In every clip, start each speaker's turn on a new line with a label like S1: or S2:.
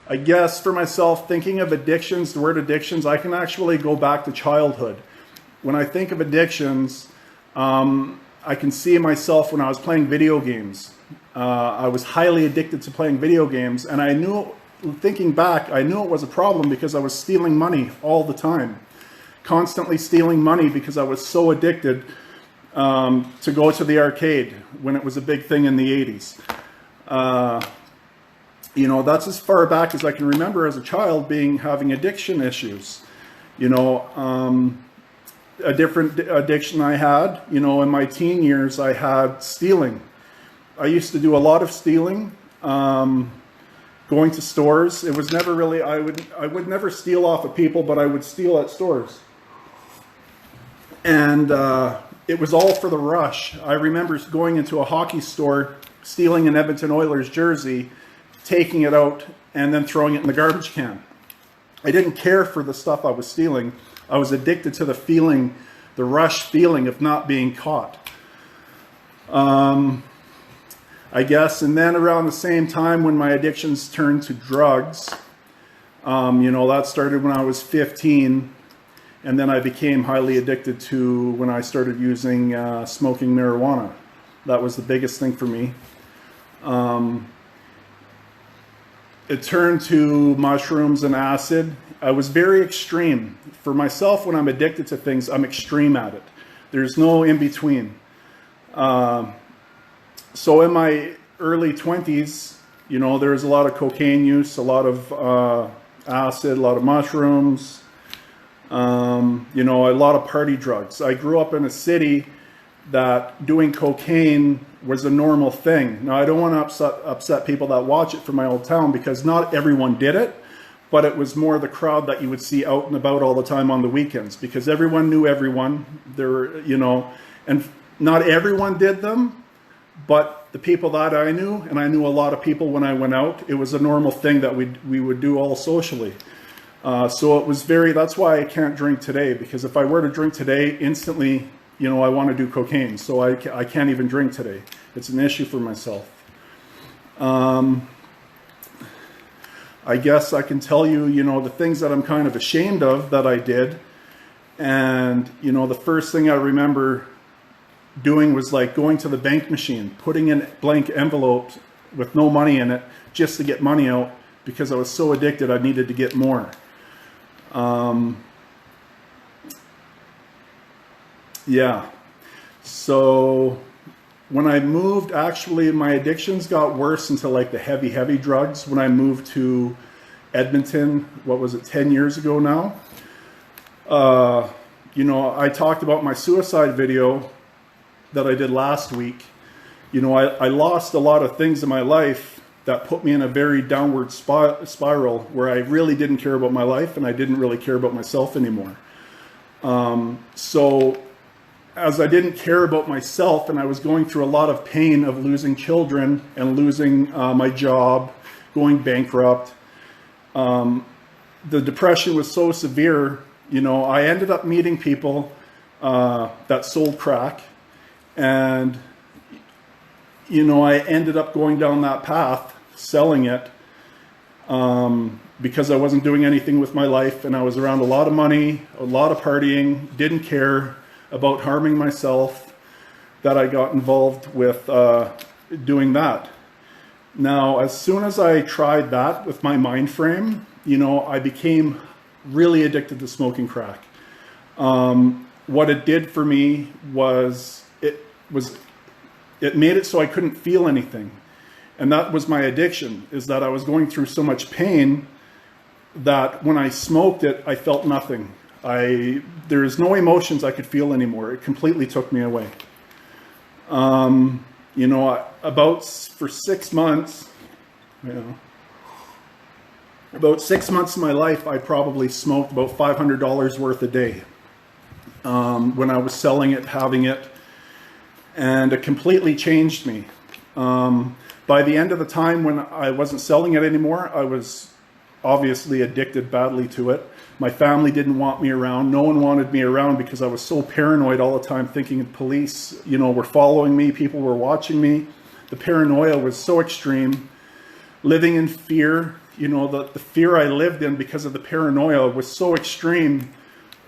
S1: I guess for myself, thinking of addictions, the word addictions, I can actually go back to childhood. When I think of addictions, I can see myself when I was playing video games. I was highly addicted to playing video games, and I knew, thinking back, I knew it was a problem because I was stealing money all the time. Constantly stealing money because I was so addicted to go to the arcade when it was a big thing in the 80s. You know, that's as far back as I can remember as a child having addiction issues. You know, a different addiction I had, you know, in my teen years, I had stealing. I used to do a lot of stealing, going to stores. It was never really, I would never steal off of people, but I would steal at stores. And it was all for the rush. I remember going into a hockey store, stealing an Edmonton Oilers jersey, taking it out, and then throwing it in the garbage can. I didn't care for the stuff I was stealing. I was addicted to the feeling, the rush feeling of not being caught. I guess, and then around the same time when my addictions turned to drugs, you know, that started when I was 15, and then I became highly addicted to when I started using smoking marijuana. That was the biggest thing for me. It turned to mushrooms and acid. I was very extreme. For myself, when I'm addicted to things, I'm extreme at it. There's no in between. So in my early 20s, you know, there was a lot of cocaine use, a lot of acid, a lot of mushrooms, you know, a lot of party drugs. I grew up in a city that doing cocaine was a normal thing. Now, I don't want to upset people that watch it from my old town, because not everyone did it, but it was more the crowd that you would see out and about all the time on the weekends, because everyone knew everyone. There were, you know, and not everyone did them, but the people that I knew, and I knew a lot of people when I went out, it was a normal thing that we would do all socially. So it was that's why I can't drink today, because if I were to drink today, instantly, you know, I want to do cocaine. So I can't even drink today. It's an issue for myself. I guess I can tell you, you know, the things that I'm kind of ashamed of that I did. And, you know, the first thing I remember doing was like going to the bank machine, putting in blank envelopes with no money in it just to get money out, because I was so addicted I needed to get more. Yeah. So when I moved, actually my addictions got worse into like the heavy drugs when I moved to Edmonton. What was it, 10 years ago now? You know, I talked about my suicide video that I did last week. You know, I lost a lot of things in my life that put me in a very downward spiral where I really didn't care about my life, and I didn't really care about myself anymore. So as I didn't care about myself, and I was going through a lot of pain of losing children and losing my job, going bankrupt, the depression was so severe. You know, I ended up meeting people that sold crack, and you know, I ended up going down that path, selling it, because I wasn't doing anything with my life, and I was around a lot of money, a lot of partying, didn't care about harming myself, that I got involved with doing that. Now, as soon as I tried that with my mind frame, you know, I became really addicted to smoking crack. What it did for me was, it made it so I couldn't feel anything. And that was my addiction, is that I was going through so much pain that when I smoked it, I felt nothing. There's no emotions I could feel anymore. It completely took me away. You know, for 6 months, you know, about 6 months of my life, I probably smoked about $500 worth a day. When I was selling it, having it, and it completely changed me. By the end of the time when I wasn't selling it anymore, I was obviously addicted badly to it. My family didn't want me around. No one wanted me around because I was so paranoid all the time, thinking the police, you know, were following me, people were watching me. The paranoia was so extreme, living in fear, you know, the fear I lived in because of the paranoia was so extreme.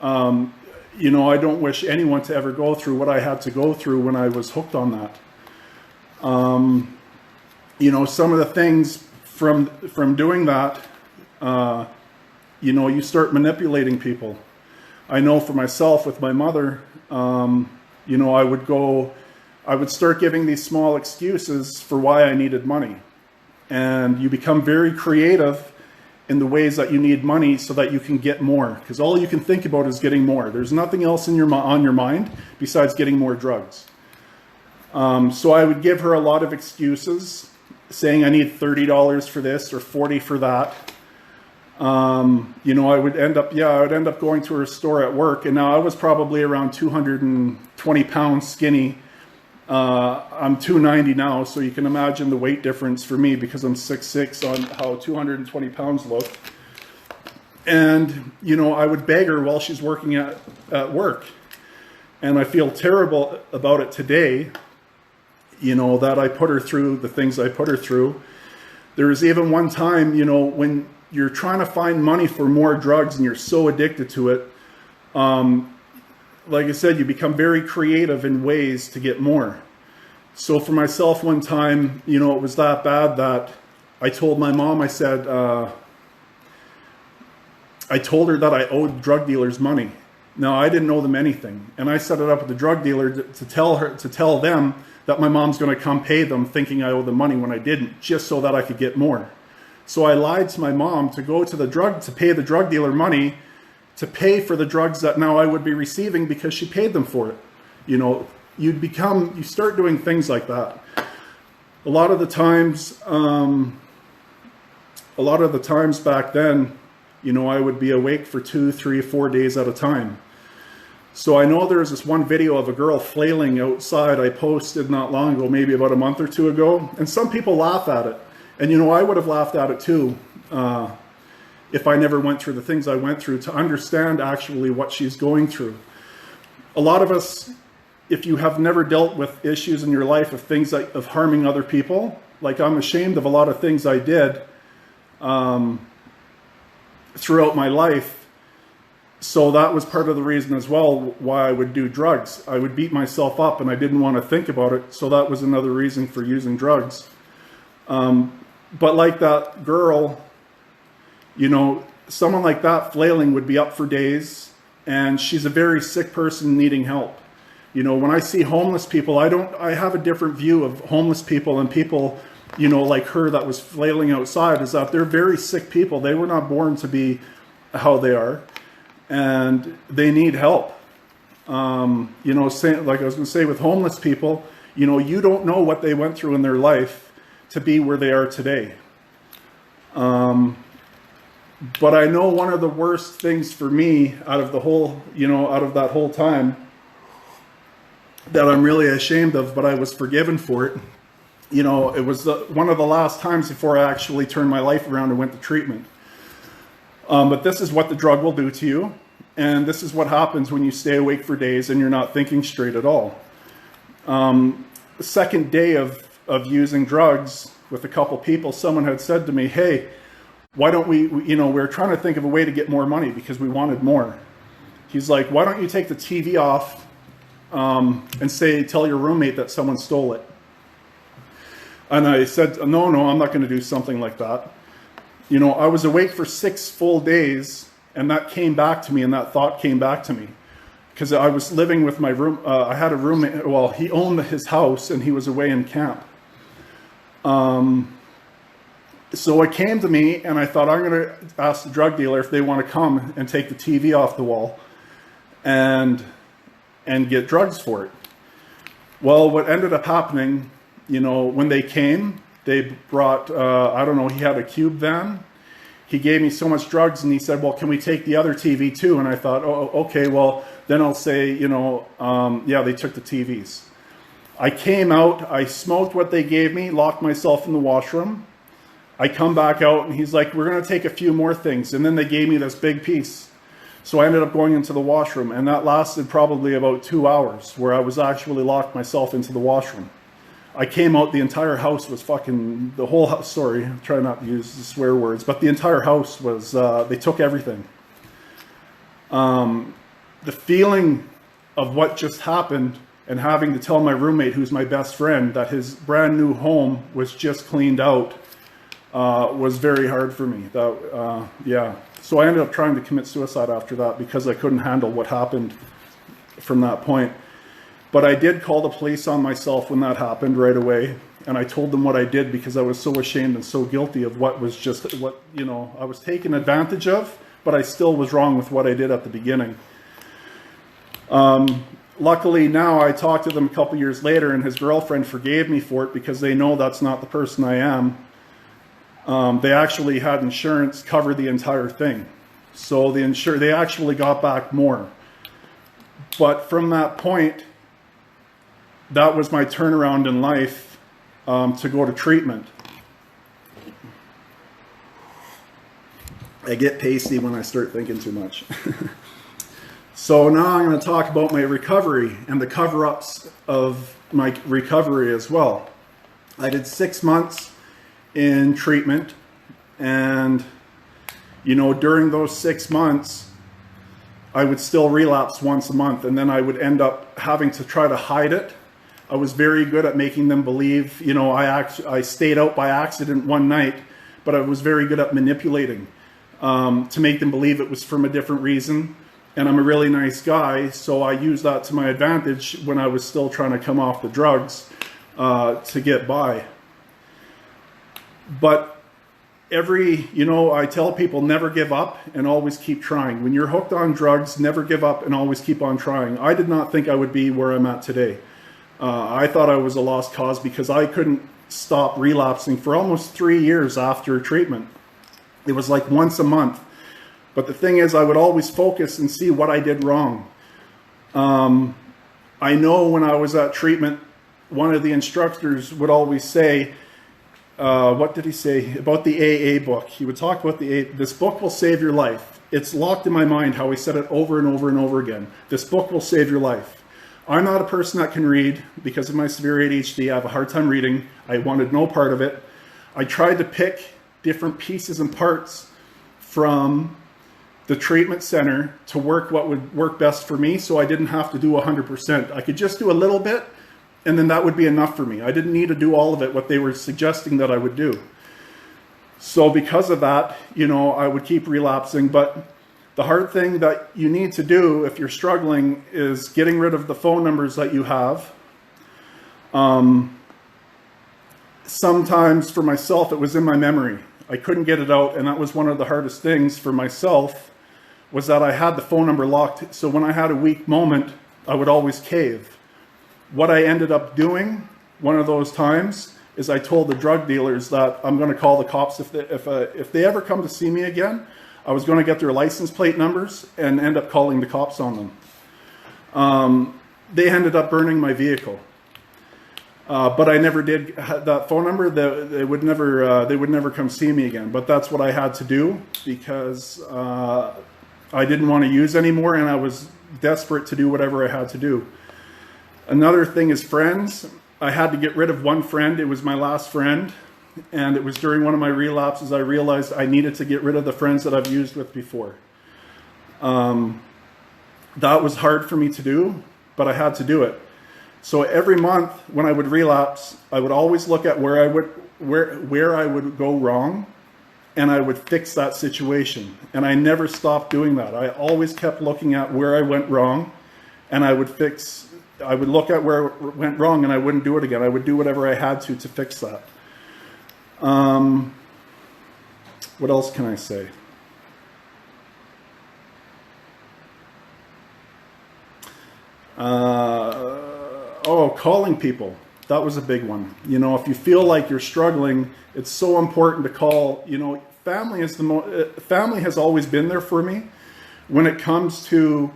S1: You know, I don't wish anyone to ever go through what I had to go through when I was hooked on that. You know, some of the things from doing that, you know, you start manipulating people. I know for myself with my mother, you know, I would start giving these small excuses for why I needed money. And you become very creative in the ways that you need money so that you can get more. Because all you can think about is getting more. There's nothing else on your mind besides getting more drugs. So I would give her a lot of excuses, saying I need $30 for this or $40 for that. You know, I would end up going to her store at work, and now I was probably around 220 pounds skinny. I'm 290 now, so you can imagine the weight difference for me because I'm 6'6" on how 220 pounds look. And, you know, I would beg her while she's working at work. And I feel terrible about it today, you know, that I put her through the things I put her through. There was even one time, you know, when you're trying to find money for more drugs and you're so addicted to it, like I said, you become very creative in ways to get more. So for myself one time, you know, it was that bad that I told my mom, I said, I told her that I owed drug dealers money. Now, I didn't owe them anything. And I set it up with the drug dealer to tell them that my mom's going to come pay them thinking I owe them money when I didn't, just so that I could get more. So I lied to my mom to pay the drug dealer money to pay for the drugs that now I would be receiving because she paid them for it. You know, you start doing things like that. A lot of the times back then, you know, I would be awake for 2, 3, 4 days at a time. So I know there's this one video of a girl flailing outside I posted not long ago, maybe about a month or two ago, and some people laugh at it. And, you know, I would have laughed at it too, if I never went through the things I went through to understand actually what she's going through. A lot of us, if you have never dealt with issues in your life of things like of harming other people, like I'm ashamed of a lot of things I did throughout my life. So that was part of the reason as well why I would do drugs. I would beat myself up and I didn't want to think about it. So that was another reason for using drugs. But like that girl, you know, someone like that flailing would be up for days, and she's a very sick person needing help. You know, when I see homeless people, I have a different view of homeless people and people, you know, like her that was flailing outside, is that they're very sick people. They were not born to be how they are, and they need help. You know, like I was going to say with homeless people, you know, you don't know what they went through in their life to be where they are today. But I know one of the worst things for me out of the whole, you know, out of that whole time that I'm really ashamed of, but I was forgiven for it. You know, it was one of the last times before I actually turned my life around and went to treatment. But this is what the drug will do to you. And this is what happens when you stay awake for days and you're not thinking straight at all. The second day of using drugs with a couple people, someone had said to me, hey, why don't we, you know, we're trying to think of a way to get more money because we wanted more. He's like, why don't you take the TV off and tell your roommate that someone stole it? And I said, no, I'm not going to do something like that. You know, I was awake for 6 full days, and that came back to me, and that thought came back to me. Because I was living with my room, I had a roommate, well, he owned his house, and he was away in camp. So it came to me, and I thought, I'm going to ask the drug dealer if they want to come and take the TV off the wall and get drugs for it. Well, what ended up happening, you know, when they came, they brought, I don't know, he had a cube van. He gave me so much drugs, and he said, well, can we take the other TV too? And I thought, oh, okay, well, then I'll say, you know, yeah, they took the TVs. I came out, I smoked what they gave me, locked myself in the washroom. I come back out, and he's like, we're going to take a few more things. And then they gave me this big piece. So I ended up going into the washroom, and that lasted probably about 2 hours, where I was actually locked myself into the washroom. I came out, the entire house was fucking, the whole house, sorry, I'm trying not to use swear words, but the entire house was, they took everything. The feeling of what just happened and having to tell my roommate, who's my best friend, that his brand new home was just cleaned out, was very hard for me. Yeah. So I ended up trying to commit suicide after that because I couldn't handle what happened from that point. But I did call the police on myself when that happened right away. And I told them what I did because I was so ashamed and so guilty of what was just, what, you know, I was taken advantage of, but I still was wrong with what I did at the beginning. Luckily now I talked to them a couple years later and his girlfriend forgave me for it because they know that's not the person I am. They actually had insurance cover the entire thing. So they actually got back more. But from that point, that was my turnaround in life, to go to treatment. I get pasty when I start thinking too much. So now I'm going to talk about my recovery and the cover-ups of my recovery as well. I did 6 months in treatment, and you know, during those 6 months I would still relapse once a month, and then I would end up having to try to hide it. I was very good at making them believe, you know, I stayed out by accident one night, but I was very good at manipulating to make them believe it was from a different reason. And I'm a really nice guy, so I used that to my advantage when I was still trying to come off the drugs to get by. But you know, I tell people never give up and always keep trying. When you're hooked on drugs, never give up and always keep on trying. I did not think I would be where I'm at today. I thought I was a lost cause because I couldn't stop relapsing for almost 3 years after treatment. It was like once a month. But the thing is, I would always focus and see what I did wrong. I know when I was at treatment, one of the instructors would always say, what did he say? About the AA book. He would talk about this book will save your life. It's locked in my mind how he said it over and over and over again. This book will save your life. I'm not a person that can read because of my severe ADHD. I have a hard time reading. I wanted no part of it. I tried to pick different pieces and parts from the treatment center to work what would work best for me, so I didn't have to do 100%. I could just do a little bit, and then that would be enough for me. I didn't need to do all of it, what they were suggesting that I would do. So because of that, you know, I would keep relapsing. But the hard thing that you need to do if you're struggling is getting rid of the phone numbers that you have. Sometimes for myself, it was in my memory. I couldn't get it out, and that was one of the hardest things for myself, was that I had the phone number locked. So when I had a weak moment, I would always cave. What I ended up doing one of those times is I told the drug dealers that I'm going to call the cops if they ever come to see me again. I was going to get their license plate numbers and end up calling the cops on them. They ended up burning my vehicle. But I never did that phone number. They would never come see me again. But that's what I had to do because I didn't want to use anymore, and I was desperate to do whatever I had to do. Another thing is friends. I had to get rid of one friend. It was my last friend, and it was during one of my relapses I realized I needed to get rid of the friends that I've used with before. That was hard for me to do, but I had to do it. So every month when I would relapse, I would always look at where I would go wrong, and I would fix that situation. And I never stopped doing that. I always kept looking at where I went wrong, and I would look at where it went wrong, and I wouldn't do it again. I would do whatever I had to fix that. What else can I say? Calling people. That was a big one. You know, if you feel like you're struggling, it's so important to call. You know, family has always been there for me. When it comes to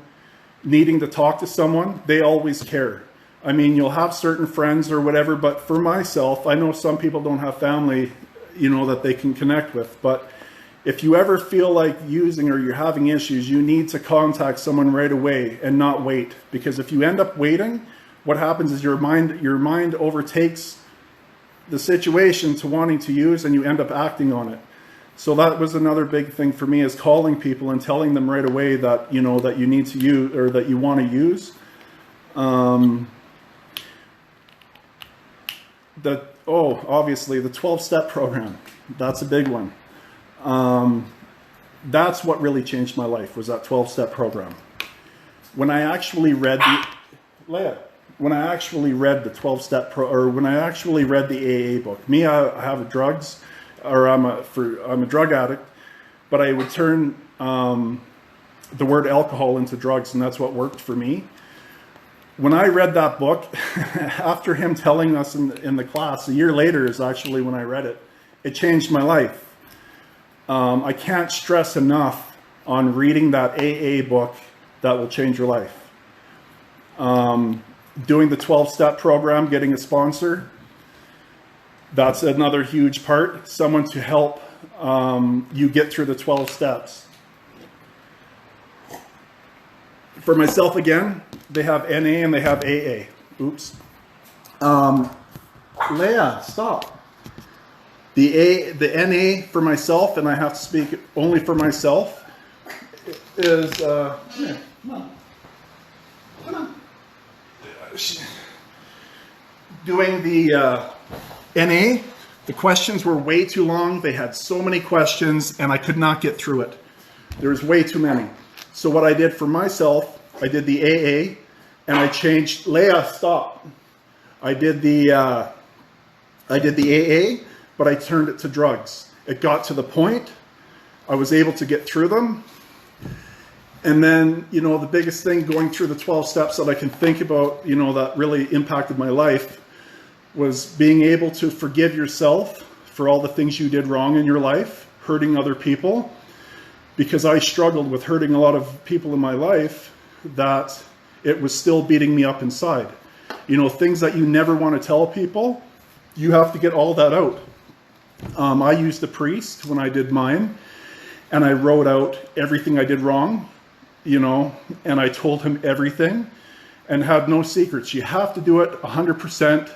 S1: needing to talk to someone, they always care. I mean, you'll have certain friends or whatever, but for myself, I know some people don't have family, you know, that they can connect with. But if you ever feel like using or you're having issues, you need to contact someone right away and not wait. Because if you end up waiting, what happens is your mind overtakes the situation to wanting to use, and you end up acting on it. So that was another big thing for me, is calling people and telling them right away that, you know, that you need to use, or that you want to use. Obviously the 12-step program, that's a big one. That's what really changed my life, was that 12-step program. When I actually read the 12-step when I actually read the AA book. Me, I have drugs, or I'm a drug addict, but I would turn the word alcohol into drugs, and that's what worked for me. When I read that book, after him telling us in the class, a year later is actually when I read it, it changed my life. I can't stress enough on reading that AA book. That will change your life. Doing the 12-step program, getting a sponsor, that's another huge part. Someone to help you get through the 12 steps. For myself, again, they have NA and they have AA. Oops. Leah, stop. The NA for myself, and I have to speak only for myself, is come on. Doing the NA, the questions were way too long. They had so many questions, and I could not get through it. There was way too many. So what I did for myself, I did the AA, and I changed. Leah, stop. I did the AA, but I turned it to drugs. It got to the point. I was able to get through them. And then, you know, the biggest thing going through the 12 steps that I can think about, you know, that really impacted my life, was being able to forgive yourself for all the things you did wrong in your life, hurting other people. Because I struggled with hurting a lot of people in my life, that it was still beating me up inside. You know, things that you never want to tell people, you have to get all that out. I used a priest when I did mine, and I wrote out everything I did wrong, you know, and I told him everything and had no secrets. You have to do it 100%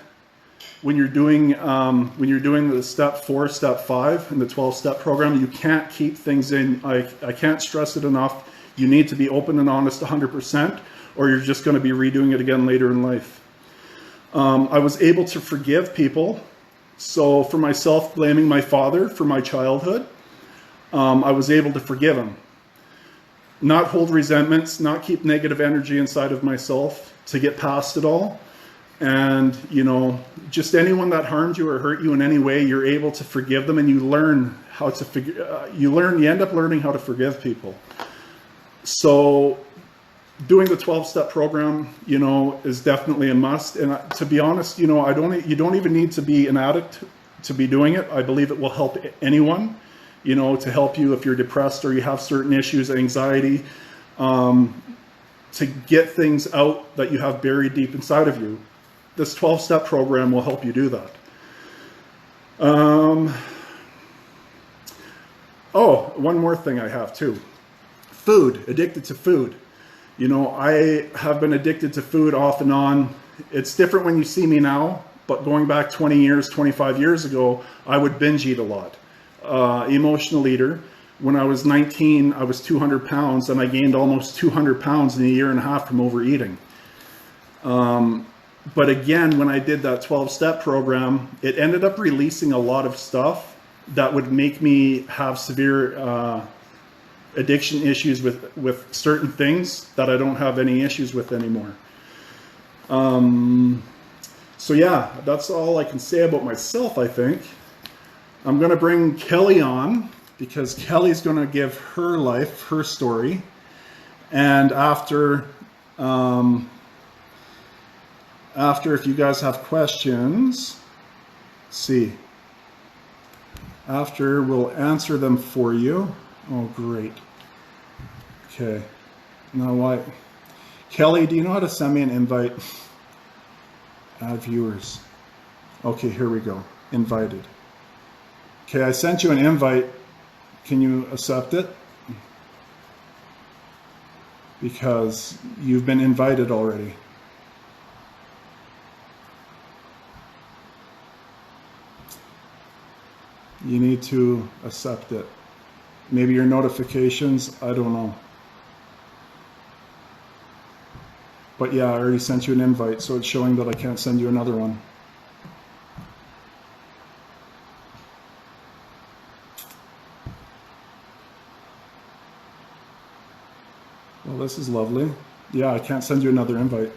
S1: when you're doing the step 4, step 5 in the 12-step program. You can't keep things in. I can't stress it enough. You need to be open and honest 100%, or you're just going to be redoing it again later in life. I was able to forgive people. So for myself, blaming my father for my childhood, I was able to forgive him. Not hold resentments, not keep negative energy inside of myself, to get past it all. And, you know, just anyone that harmed you or hurt you in any way, you're able to forgive them, and you learn how to you end up learning how to forgive people. So doing the 12-step program, you know, is definitely a must. And to be honest, you know, you don't even need to be an addict to be doing it. I believe it will help anyone, you know, to help you if you're depressed or you have certain issues, anxiety, to get things out that you have buried deep inside of you. This 12-step program will help you do that. One more thing I have too. Food, addicted to food. You know, I have been addicted to food off and on. It's different when you see me now, but going back 20 years, 25 years ago, I would binge eat a lot. Emotional eater. When I was 19, I was 200 pounds, and I gained almost 200 pounds in a year and a half from overeating. But again, when I did that 12-step program, it ended up releasing a lot of stuff that would make me have severe addiction issues with certain things that I don't have any issues with anymore. So yeah, that's all I can say about myself, I think. I'm going to bring Kelly on, because Kelly's going to give her life, her story. And after, if you guys have questions, after we'll answer them for you. Oh, great. Okay. Now what? Kelly, do you know how to send me an invite? Add viewers. Okay, here we go. Invited. Okay, I sent you an invite. Can you accept it? Because you've been invited already. You need to accept it. Maybe your notifications, I don't know. But yeah, I already sent you an invite, so it's showing that I can't send you another one. Well, this is lovely. Yeah, I can't send you another invite.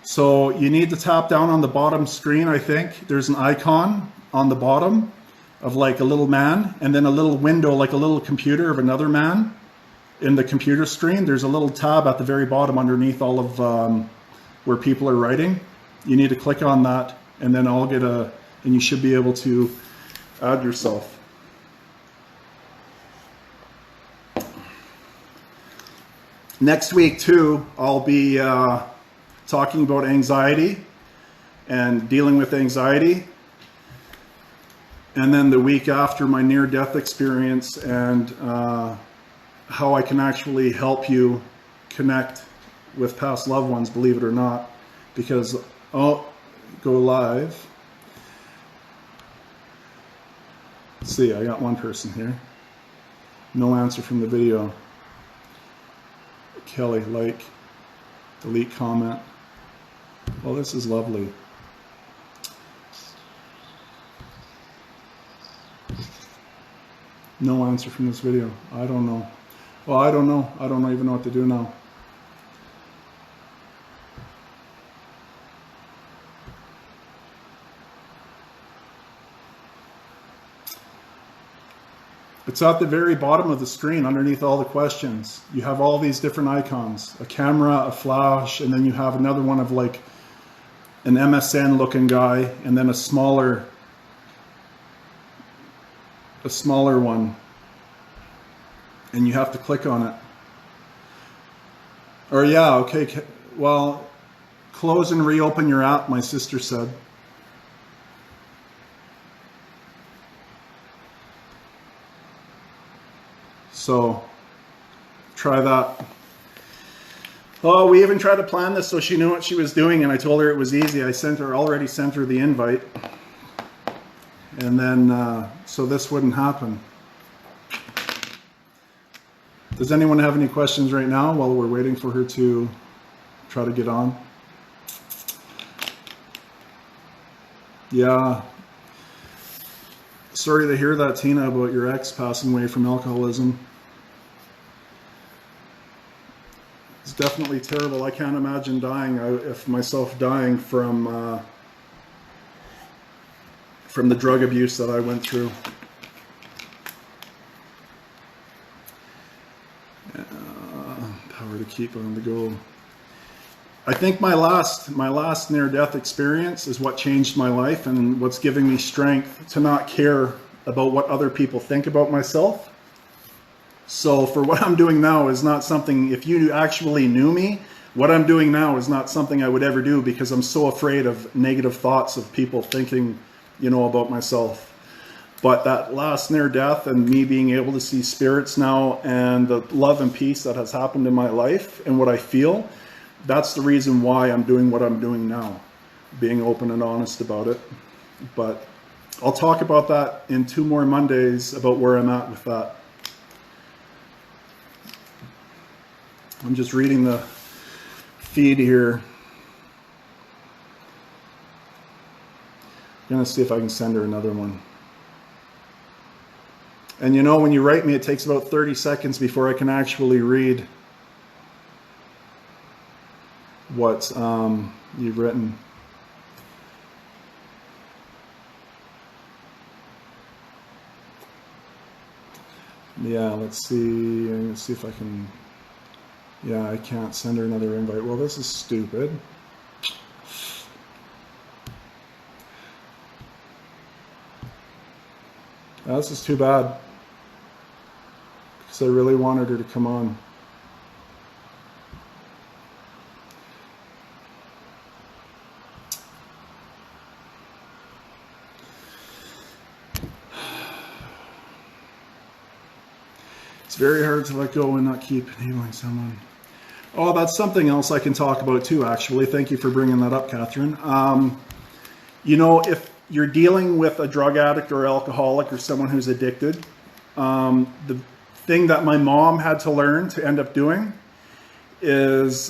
S1: So you need to tap down on the bottom screen, I think. There's an icon on the bottom of like a little man, and then a little window, like a little computer of another man. In the computer screen, there's a little tab at the very bottom underneath all of where people are writing. You need to click on that, and then and you should be able to add yourself. Next week too, I'll be talking about anxiety and dealing with anxiety. And then the week after, my near-death experience and how I can actually help you connect with past loved ones, believe it or not. Because, go live. Let's see, I got one person here. No answer from the video. Kelly, like, delete comment. Well, this is lovely. No answer from this video. I don't know. Well, I don't know. I don't even know what to do now. It's at the very bottom of the screen underneath all the questions. You have all these different icons, a camera, a flash, and then you have another one of like an MSN looking guy, and then a smaller one. And you have to click on it. Or yeah, okay, well, close and reopen your app, my sister said. So try that. Oh, we even tried to plan this so she knew what she was doing, and I told her it was easy. I already sent her the invite. And then, so this wouldn't happen. Does anyone have any questions right now while we're waiting for her to try to get on? Yeah. Sorry to hear that, Tina, about your ex passing away from alcoholism. It's definitely terrible. I can't imagine dying, myself dying from the drug abuse that I went through. Power to keep on the go. I think my last near-death experience is what changed my life and what's giving me strength to not care about what other people think about myself. So for what I'm doing now is not something, if you actually knew me, what I'm doing now is not something I would ever do because I'm so afraid of negative thoughts of people thinking, about myself. But that last near death and me being able to see spirits now and the love and peace that has happened in my life and what I feel, that's the reason why I'm doing what I'm doing now, being open and honest about it. But I'll talk about that in 2 more Mondays about where I'm at with that. I'm just reading the feed here. I'm gonna see if I can send her another one. And when you write me, it takes about 30 seconds before I can actually read what you've written. Yeah, let's see if I can. Yeah, I can't send her another invite. Well, this is stupid. This is too bad. Because I really wanted her to come on. It's very hard to let go and not keep enabling someone. Oh, that's something else I can talk about too, actually. Thank you for bringing that up, Catherine. You know, if you're dealing with a drug addict or alcoholic or someone who's addicted, the thing that my mom had to learn to end up doing is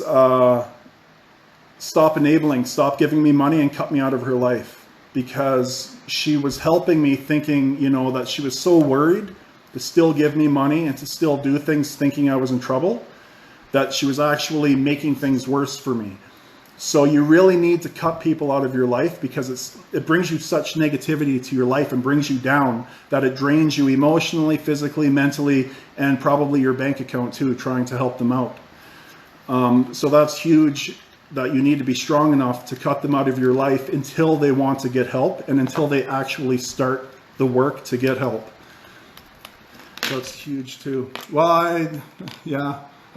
S1: stop enabling, stop giving me money and cut me out of her life, because she was helping me thinking, you know, that she was so worried to still give me money and to still do things thinking I was in trouble, that she was actually making things worse for me. So you really need to cut people out of your life, because it brings you such negativity to your life and brings you down that it drains you emotionally, physically, mentally, and probably your bank account too, trying to help them out. So that's huge, that you need to be strong enough to cut them out of your life until they want to get help and until they actually start the work to get help. That's huge too. Well,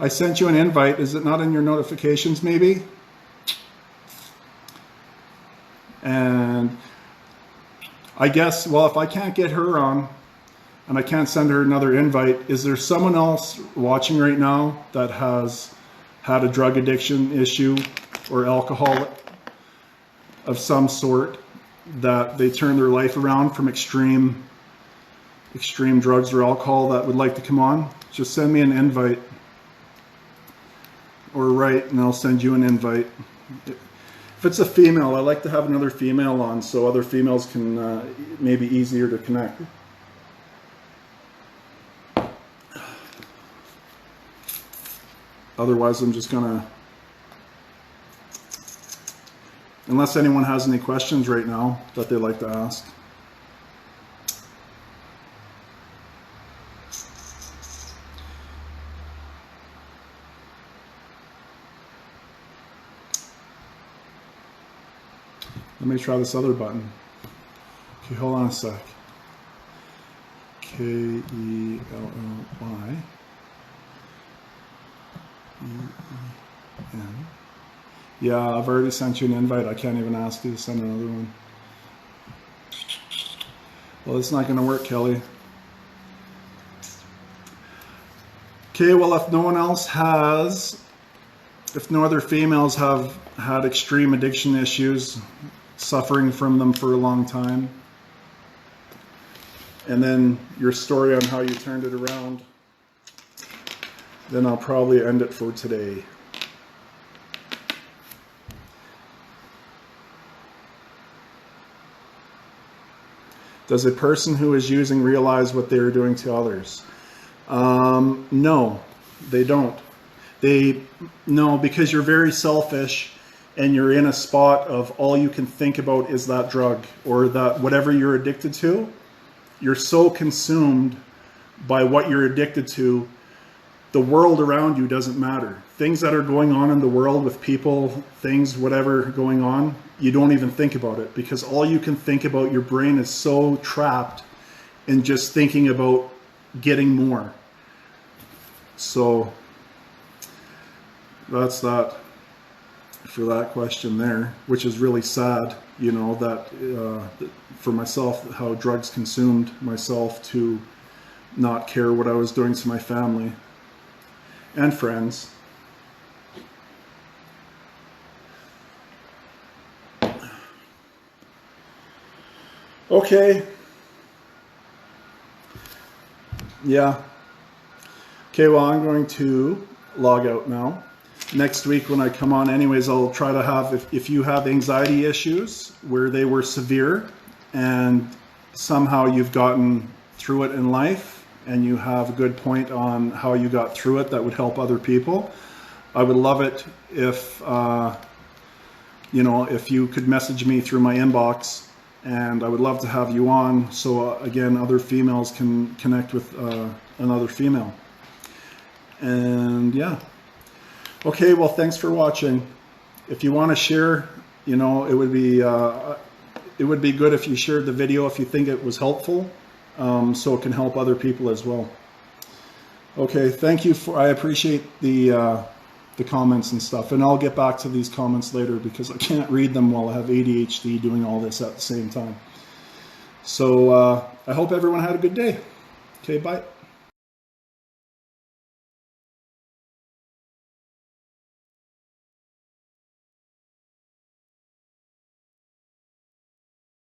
S1: I sent you an invite. Is it not in your notifications maybe? And I guess, well, if I can't get her on and I can't send her another invite, is there someone else watching right now that has had a drug addiction issue or alcohol of some sort, that they turned their life around from extreme drugs or alcohol, that would like to come on? Just send me an invite or write and I'll send you an invite. If it's a female, I like to have another female on so other females can maybe easier to connect. Otherwise, I'm just gonna, unless anyone has any questions right now that they'd like to ask. Let me try this other button. Okay, hold on a sec. Kelley. E-E-N. Yeah, I've already sent you an invite. I can't even ask you to send another one. Well, it's not going to work, Kelley. Okay, well, if no one else has, if no other females have had extreme addiction issues, suffering from them for a long time, and then your story on how you turned it around, then I'll probably end it for today. Does a person who is using realize what they are doing to others? No, they don't. No, because you're very selfish and you're in a spot of all you can think about is that drug or that whatever you're addicted to. You're so consumed by what you're addicted to, the world around you doesn't matter. Things that are going on in the world with people, things, whatever going on, you don't even think about it, because all you can think about, your brain is so trapped in just thinking about getting more. So that's that for that question there, which is really sad, you know, that for myself, how drugs consumed myself to not care what I was doing to my family and friends. Okay. Yeah. Okay, well, I'm going to log out now. Next week when I come on anyways, I'll try to have, if you have anxiety issues where they were severe and somehow you've gotten through it in life and you have a good point on how you got through it that would help other people, I would love it if, you know, if you could message me through my inbox, and I would love to have you on so again, other females can connect with another female. And yeah. Okay, well, thanks for watching. If you want to share, you know, it would be good if you shared the video if you think it was helpful, so it can help other people as well. Okay, thank you I appreciate the comments and stuff, and I'll get back to these comments later because I can't read them while I have ADHD doing all this at the same time. So I hope everyone had a good day. Okay, bye.